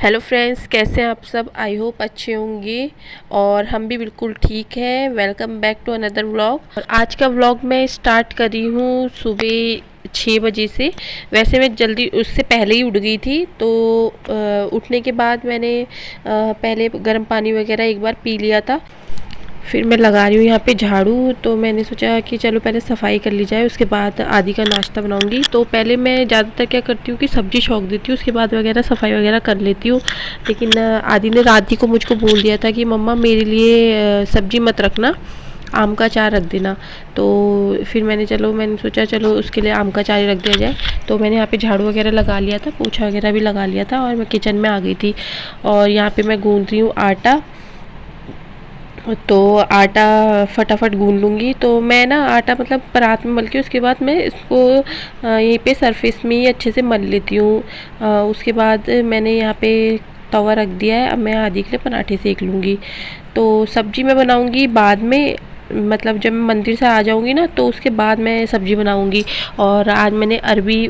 Hello friends, कैसे हैं आप सब। आई होप अच्छे होंगे और हम भी बिल्कुल ठीक हैं। Welcome back to another vlog. और आज का व्लॉग मैं स्टार्ट कर रही हूँ सुबह 6 बजे से। वैसे मैं जल्दी उससे पहले ही उठ गई थी, तो उठने के बाद मैंने पहले गर्म पानी वगैरह एक बार पी लिया था। फिर मैं लगा रही हूँ यहाँ पे झाड़ू। तो मैंने सोचा कि चलो पहले सफाई कर ली जाए, उसके बाद आदि का नाश्ता बनाऊँगी। तो पहले मैं ज़्यादातर क्या करती हूँ कि सब्ज़ी छौंक देती हूँ, उसके बाद वगैरह सफाई वगैरह कर लेती हूँ। लेकिन आदि ने रात ही को मुझको बोल दिया था कि मम्मा मेरे लिए सब्ज़ी मत रखना, आम का अचार रख देना। तो फिर मैंने सोचा चलो उसके लिए आम का अचार ही रख दिया जाए। तो मैंने यहाँ पे झाड़ू वगैरह लगा लिया था, पोछा वगैरह भी लगा लिया था और मैं किचन में आ गई थी। और यहाँ पे मैं गूँध रही हूँ आटा। तो आटा फटाफट गूंद लूँगी। तो मैं ना आटा मतलब परात में मल के उसके बाद मैं इसको यहीं पे सरफेस में ही अच्छे से मल लेती हूँ। उसके बाद मैंने यहाँ पे तवा रख दिया है। अब मैं आदि के लिए पराठे सेक लूँगी। तो सब्ज़ी मैं बनाऊँगी बाद में, मतलब जब मैं मंदिर से आ जाऊँगी ना तो उसके बाद मैं सब्ज़ी बनाऊँगी। और आज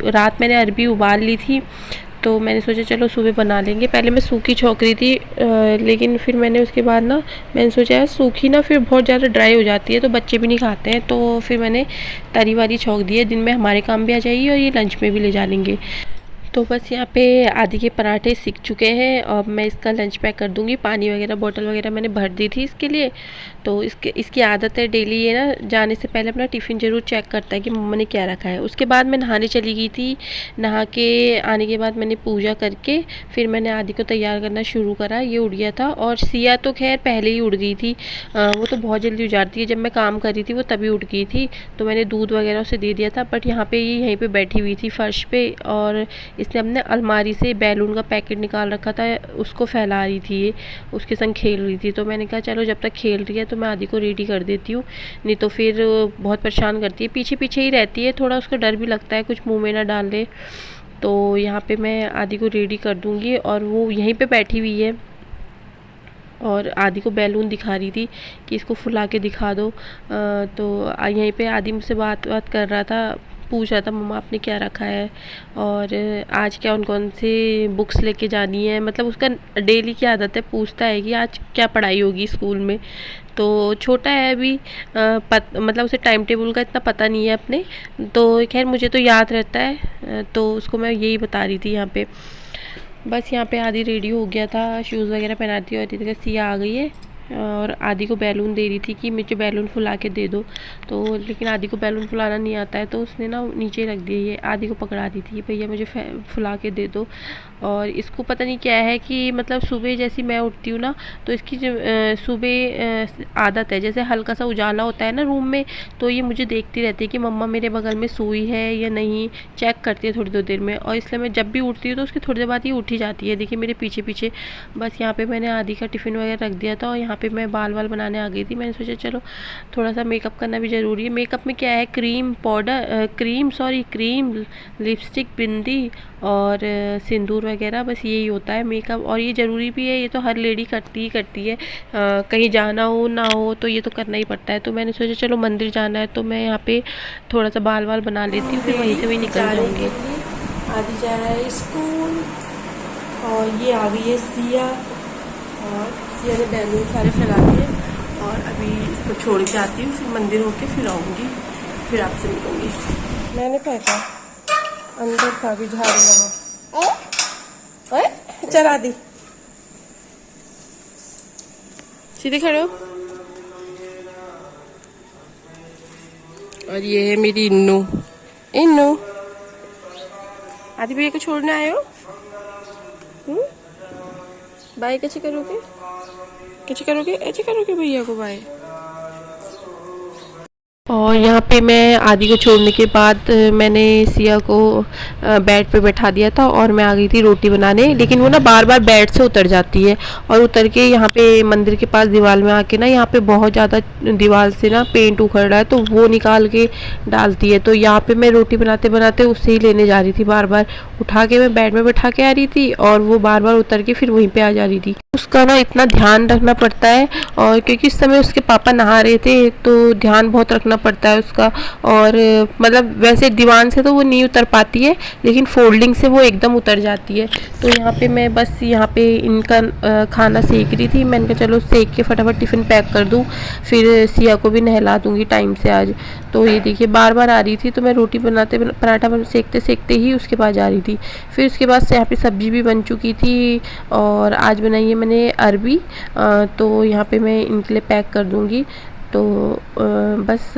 रात मैंने अरबी उबाल ली थी, तो मैंने सोचा चलो सुबह बना लेंगे। पहले मैं सूखी छौंक रही थी, लेकिन फिर मैंने उसके बाद ना मैंने सोचा यार सूखी ना फिर बहुत ज़्यादा ड्राई हो जाती है, तो बच्चे भी नहीं खाते हैं। तो फिर मैंने तरी वाली छौंक दी है, दिन में हमारे काम भी आ जाएगी और ये लंच में भी ले जा लेंगे। तो बस यहाँ पे आदि के पराठे सीख चुके हैं और मैं इसका लंच पैक कर दूँगी। पानी वगैरह बोतल वगैरह मैंने भर दी थी इसके लिए। तो इसकी आदत है डेली ये ना जाने से पहले अपना टिफ़िन ज़रूर चेक करता है कि मम्मा ने क्या रखा है। उसके बाद मैं नहाने चली गई थी। नहा के आने के बाद मैंने पूजा करके फिर मैंने आदि को तैयार करना शुरू करा। ये उठ गया था और सिया तो खैर पहले ही उठ गई थी। वो तो बहुत जल्दी उठ जाती है। जब मैं काम कर रही थी वो तभी उठ गई थी, तो मैंने दूध वगैरह उसे दे दिया था। बट यहाँ पे यहीं पे बैठी हुई थी फर्श पे, और इसने अपने अलमारी से बैलून का पैकेट निकाल रखा था, उसको फैला रही थी, ये उसके संग खेल रही थी। तो मैंने कहा चलो जब तक खेल रही है तो मैं आदि को रेडी कर देती हूँ, नहीं तो फिर बहुत परेशान करती है, पीछे पीछे ही रहती है। थोड़ा उसका डर भी लगता है कुछ मुँह में ना डाल ले। तो यहाँ पे मैं आदि को रेडी कर दूँगी और वो यहीं पे बैठी हुई है और आदि को बैलून दिखा रही थी कि इसको फुला के दिखा दो। तो यहीं पे आदि मुझसे बात कर रहा था, पूछ रहा था मम्मा आपने क्या रखा है और आज कौन कौन से बुक्स लेके जानी है। मतलब उसका डेली की आदत है, पूछता है कि आज क्या पढ़ाई होगी स्कूल में। तो छोटा है अभी, मतलब उसे टाइम टेबल का इतना पता नहीं है अपने। तो खैर मुझे तो याद रहता है, तो उसको मैं यही बता रही थी यहाँ पे। बस यहाँ पे आदि रेडी हो गया था, शूज़ वगैरह पहनाती और इधर सिया आ गई है और आदि को बैलून दे रही थी कि मुझे बैलून फुला के दे दो। तो लेकिन आदि को बैलून फुलाना नहीं आता है, तो उसने ना नीचे रख दिया। ये आदि को पकड़ा दी थी, भैया मुझे फुला के दे दो। और इसको पता नहीं क्या है कि मतलब सुबह जैसी मैं उठती हूँ ना, तो इसकी जो सुबह आदत है, जैसे हल्का सा उजाला होता है ना रूम में, तो ये मुझे देखती रहती है कि मम्मा मेरे बगल में सोई है या नहीं, चेक करती है थोड़ी देर में। और इसलिए मैं जब भी उठती हूँ तो उसकी थोड़ी देर बाद ये उठ ही जाती है, देखिए मेरे पीछे पीछे। बस यहाँ पे मैंने आदि का टिफ़िन वगैरह रख दिया था और यहाँ पे मैं बाल बनाने आ गई थी। मैंने सोचा चलो थोड़ा सा मेकअप करना भी ज़रूरी है। मेकअप में क्या है, क्रीम, लिपस्टिक, बिंदी और सिंदूर वगैरह, बस यही होता है मेकअप। और ये ज़रूरी भी है, ये तो हर लेडी करती है। कहीं जाना हो ना हो तो ये तो करना ही पड़ता है। तो मैंने सोचा चलो मंदिर जाना है तो मैं यहाँ पे थोड़ा सा बाल बना लेती हूँ, फिर वहीं से वही निकल जाऊँगी। आदि जा रहा है स्कूल और ये आ गई है सिया, और सिया ने बैलून सारे फैला दिए। और अभी इसको छोड़ के आती हूँ, फिर मंदिर होके फिर आऊँगी, फिर आपसे मिलूँगी। मैंने फेंका अंदर था, भी झाड़ू लगा। ओए चला दी, सीधे खड़े हो। और ये है मेरी इन्नू। आदि भैया को छोड़ने आए हो? बाय कैसे करोगे ऐसे करोगे भैया को बाय। और यहाँ पे मैं आदि को छोड़ने के बाद मैंने सिया को बेड पे बैठा दिया था और मैं आ गई थी रोटी बनाने। लेकिन वो ना बार बार बेड से उतर जाती है और उतर के यहाँ पे मंदिर के पास दीवार में आके ना, यहाँ पे बहुत ज़्यादा दीवार से ना पेंट उखड़ रहा है, तो वो निकाल के डालती है। तो यहाँ पे मैं रोटी बनाते बनाते उससे ही लेने जा रही थी, बार बार उठा के मैं बेड में बैठा के आ रही थी और वो बार बार उतर के फिर वहीं पर आ जा रही थी। उसका ना इतना ध्यान रखना पड़ता है, और क्योंकि इस समय उसके पापा नहा रहे थे तो ध्यान बहुत रखना पड़ता है उसका। और मतलब वैसे दीवान से तो वो नहीं उतर पाती है, लेकिन फोल्डिंग से वो एकदम उतर जाती है। तो यहाँ पे मैं बस यहाँ पे इनका खाना सेक रही थी। मैंने कहा चलो सेक के फटाफट टिफ़िन पैक कर दूँ, फिर सिया को भी नहला दूँगी टाइम से आज। तो ये देखिए बार बार आ रही थी, तो मैं रोटी बनाते पराठा सेकते सेकते ही उसके पास जा रही थी। फिर उसके बाद से यहाँ पे सब्ज़ी भी बन चुकी थी, और आज बनाई है मैंने अरबी। तो यहाँ पे मैं इनके लिए पैक कर दूँगी। तो बस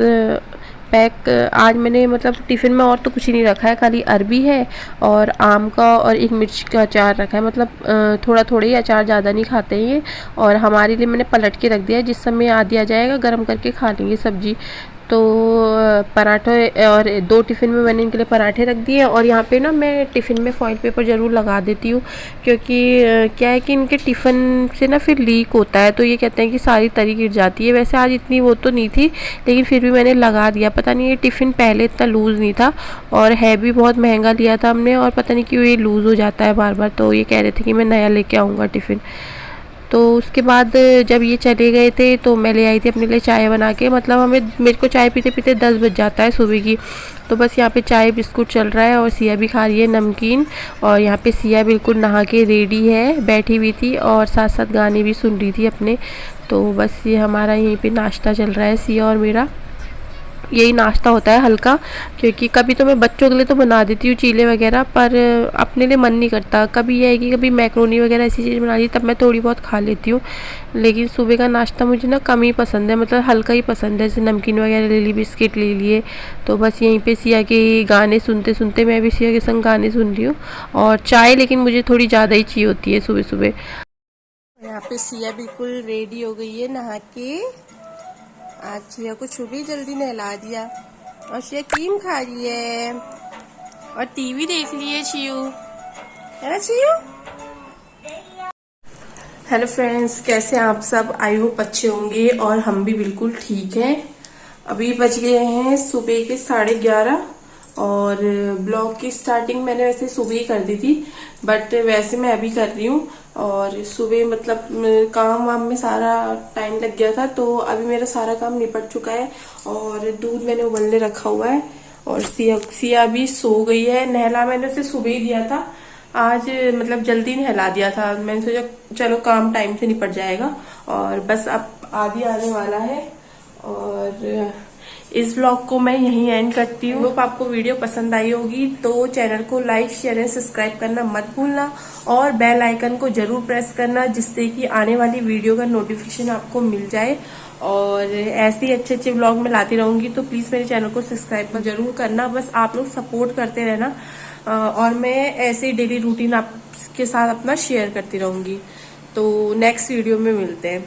पैक आज मैंने मतलब टिफ़िन में और तो कुछ ही नहीं रखा है, खाली अरबी है और आम का और एक मिर्च का अचार रखा है। मतलब थोड़ा थोड़ा ही अचार, ज़्यादा नहीं खाते हैं ये। और हमारे लिए मैंने पलट के रख दिया है, जिस समय आ दिया जाएगा गर्म करके खा लेंगे सब्जी। तो पराठे और 2 टिफ़िन में मैंने इनके लिए पराठे रख दिए। और यहाँ पे ना मैं टिफ़िन में फॉइल पेपर ज़रूर लगा देती हूँ, क्योंकि क्या है कि इनके टिफ़िन से ना फिर लीक होता है, तो ये कहते हैं कि सारी तरी गिर जाती है। वैसे आज इतनी वो तो नहीं थी, लेकिन फिर भी मैंने लगा दिया। पता नहीं ये टिफ़िन पहले इतना लूज़ नहीं था, और है भी बहुत महंगा लिया था हमने, और पता नहीं क्यों ये लूज़ हो जाता है बार बार। तो ये कह रहे थे कि मैं नया लेके आऊँगा टिफ़िन। तो उसके बाद जब ये चले गए थे तो मैं ले आई थी अपने लिए चाय बना के। मतलब मेरे को चाय पीते पीते 10 बज जाता है सुबह की। तो बस यहाँ पे चाय बिस्कुट चल रहा है, और सिया भी खा रही है नमकीन। और यहाँ पे सिया बिल्कुल नहा के रेडी है, बैठी हुई थी और साथ साथ गाने भी सुन रही थी अपने। तो बस ये हमारा यहीं पे नाश्ता चल रहा है, सिया और मेरा। यही नाश्ता होता है हल्का, क्योंकि कभी तो मैं बच्चों के लिए तो बना देती हूँ चीले वगैरह, पर अपने लिए मन नहीं करता। कभी यह है कि कभी मैक्रोनी वगैरह ऐसी चीज़ बना दी, तब मैं थोड़ी बहुत खा लेती हूँ। लेकिन सुबह का नाश्ता मुझे ना कम ही पसंद है, मतलब हल्का ही पसंद है। जैसे नमकीन वगैरह ले ली, बिस्किट ले लिए। तो बस यहीं पे सिया के गाने सुनते सुनते मैं भी सिया के संग गाने सुन रही हूँ। और चाय लेकिन मुझे थोड़ी ज़्यादा ही चाहिए होती है सुबह सुबह। यहाँ पे सिया बिल्कुल रेडी हो गई है नहा के। आज सिया को सुबह जल्दी नहला दिया, और सिया क्रीम खा रही है और टीवी देख रही है चियू, है ना चियू? हेलो फ्रेंड्स, कैसे हैं आप सब? आई होप अच्छे होंगे, और हम भी बिल्कुल ठीक हैं। अभी बज गए हैं सुबह के 11:30, और ब्लॉग की स्टार्टिंग मैंने वैसे सुबह ही कर दी थी, बट वैसे मैं अभी कर रही हूँ। और सुबह मतलब काम वाम में सारा टाइम लग गया था, तो अभी मेरा सारा काम निपट चुका है। और दूध मैंने उबलने रखा हुआ है, और सिया भी सो गई है। नहला मैंने उसे सुबह ही दिया था आज, मतलब जल्दी नहला दिया था। मैंने सोचा चलो काम टाइम से निपट जाएगा। और बस अब आदि आने वाला है, और इस ब्लॉग को मैं यहीं एंड करती हूँ। होप आपको वीडियो पसंद आई होगी, तो चैनल को लाइक शेयर एंड सब्सक्राइब करना मत भूलना, और बेल आइकन को जरूर प्रेस करना, जिससे कि आने वाली वीडियो का नोटिफिकेशन आपको मिल जाए। और ऐसे ही अच्छे अच्छे ब्लॉग में लाती रहूंगी, तो प्लीज मेरे चैनल को सब्सक्राइब जरूर करना। बस आप लोग सपोर्ट करते रहना, और मैं ऐसे ही डेली रूटीन आपके साथ अपना शेयर करती रहूंगी। तो नेक्स्ट वीडियो में मिलते हैं।